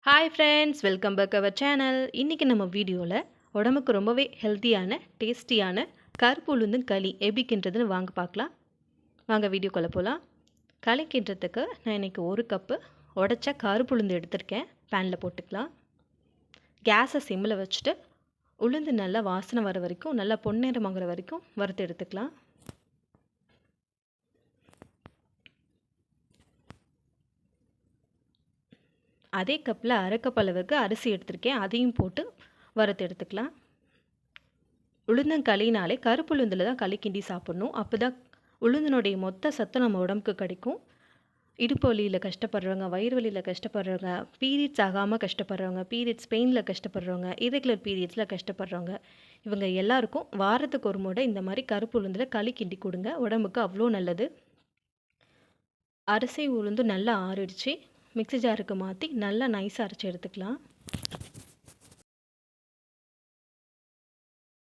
Hi friends, welcome back our channel. இன்றைக்கி நம்ம வீடியோவில் உடம்புக்கு ரொம்பவே ஹெல்த்தியான டேஸ்டியான கருப்பு உளுந்து களி எப்படி கிண்டுறதுன்னு வாங்க பார்க்கலாம். வாங்க வீடியோக்குள்ளே போகலாம். களி கிண்டுறதுக்கு நான் இன்றைக்கி 1 கப்பு உடச்ச கருப்பு உளுந்து எடுத்திருக்கேன். பேனில் போட்டுக்கலாம். கேஸை சிம்மில் வச்சுட்டு உளுந்து நல்லா வாசனை வர வரைக்கும், நல்லா பொன்னிறமாகிற வரைக்கும் வறுத்து எடுத்துக்கலாம். அதே கப்பில் அரை கப் அளவுக்கு அரிசி எடுத்திருக்கேன். அதையும் போட்டு வறுத்து எடுத்துக்கலாம். உளுந்தங்களினாலே கருப்பு உளுந்தில் தான் களி கிண்டி சாப்பிட்ணும். அப்போ தான் உளுந்தினுடைய மொத்த சத்தும் நம்ம உடம்புக்கு கிடைக்கும். இடுப்பு வலியில் கஷ்டப்படுறவங்க, வயிறு வலியில் கஷ்டப்படுறவங்க, பீரியட்ஸ் ஆகாமல் கஷ்டப்படுறவங்க, பீரியட்ஸ் பெயினில் கஷ்டப்படுறவங்க, இரெகுலர் பீரியட்ஸில் கஷ்டப்படுறவங்க, இவங்க எல்லாருக்கும் வாரத்துக்கு ஒரு முறை இந்த மாதிரி கருப்பு உளுந்தில் களி கிண்டி கொடுங்க. உடம்புக்கு அவ்வளோ நல்லது. அரிசி உளுந்து நல்லா ஆறிடுச்சு. மிக்ஸி ஜாருக்கு மாற்றி நல்லா நைஸாக அரைச்சி எடுத்துக்கலாம்.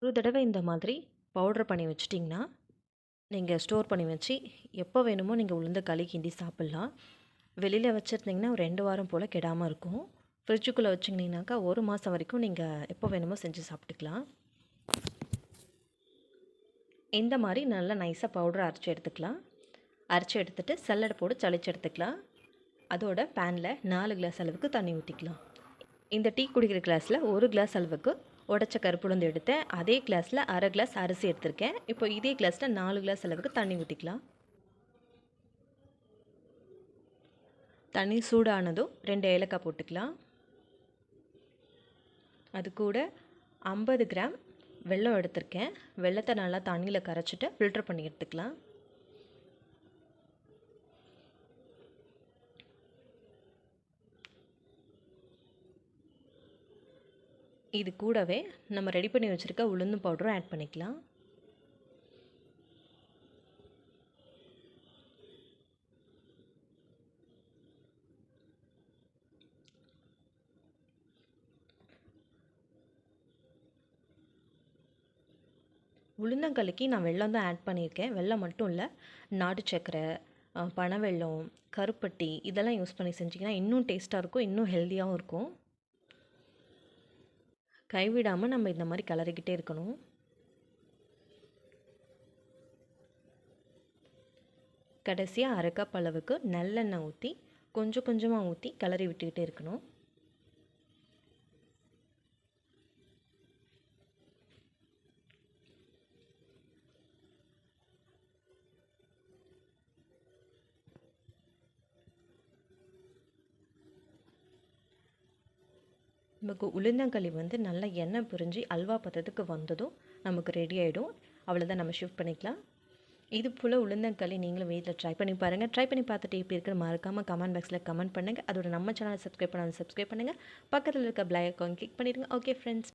ஒரு தடவை இந்த மாதிரி பவுட்ரு பண்ணி வச்சிட்டிங்கன்னா நீங்கள் ஸ்டோர் பண்ணி வச்சு எப்போ வேணுமோ நீங்கள் உளுந்து களி கிண்டி சாப்பிட்லாம். வெளியில் வச்சுருந்தீங்கன்னா ஒரு 2 வாரம் போல் கெடாமல் இருக்கும். ஃப்ரிட்ஜுக்குள்ளே வச்சிங்கனாக்கா 1 மாதம் வரைக்கும் நீங்கள் எப்போ வேணுமோ செஞ்சு சாப்பிட்டுக்கலாம். இந்த மாதிரி நல்லா நைஸாக பவுடரை அரைச்சி எடுத்துக்கலாம். அரைச்சி எடுத்துகிட்டு சல்லடை போட்டு சளிச்சு எடுத்துக்கலாம். அதோட பேனில் 4 கிளாஸ் அளவுக்கு தண்ணி ஊற்றிக்கலாம். இந்த டீ குடிக்கிற கிளாஸில் 1 கிளாஸ் அளவுக்கு உடச்ச கருப்பு உளுந்து எடுத்தேன். அதே கிளாஸில் அரை கிளாஸ் அரிசி எடுத்திருக்கேன். இப்போ இதே கிளாஸில் 4 கிளாஸ் அளவுக்கு தண்ணி ஊற்றிக்கலாம். தண்ணி சூடானதும் 2 ஏலக்காய் போட்டுக்கலாம். அது கூட 50 கிராம் வெல்லம் எடுத்திருக்கேன். வெல்லத்தை நல்லா தண்ணியில் கரைச்சிட்டு ஃபில்டர் பண்ணி எடுத்துக்கலாம். இது கூடவே நம்ம ரெடி பண்ணி வச்சுருக்க உளுந்து பவுடரும் ஆட் பண்ணிக்கலாம். உளுந்தங்களிக்கு நான் வெல்லம் தான் ஆட் பண்ணியிருக்கேன். வெல்லம் மட்டும் இல்லை, நாட்டு சர்க்கரை, பனவெல்லம், கருப்பட்டி இதெல்லாம் யூஸ் பண்ணி செஞ்சிங்கன்னா இன்னும் டேஸ்ட்டாக இருக்கும், இன்னும் ஹெல்த்தியாகவும் இருக்கும். கைவிடாமல் நம்ம இந்த மாதிரி கிளறிக்கிட்டே இருக்கணும். கடைசியாக அரை கப் அளவுக்கு நல்லெண்ணெய் ஊற்றி கொஞ்சம் கொஞ்சமாக ஊற்றி கிளறி விட்டுக்கிட்டே இருக்கணும். நமக்கு உளுந்தங்களி நல்லா எண்ணெய் பிரிஞ்சு அல்வா பதத்துக்கு வந்ததும் நமக்கு ரெடி ஆகிடும். அவ்வளோதான், நம்ம ஷிஃப்ட் பண்ணிக்கலாம். இது போல் உளுந்தங்களி நீங்களும் வீட்டில் ட்ரை பண்ணி பாருங்கள். ட்ரை பண்ணி பார்த்துட்டு எப்படி இருக்குன்னு மறக்காமல் கமெண்ட் பாக்ஸில் கமெண்ட் பண்ணுங்கள். அதோட நம்ம சேனலை சப்ஸ்கிரைப் பண்ணாமல் சப்ஸ்கிரைப் பண்ணுங்கள். பக்கத்தில் இருக்க பெல் ஐகான் கிளிக் பண்ணிடுங்க. Okay friends.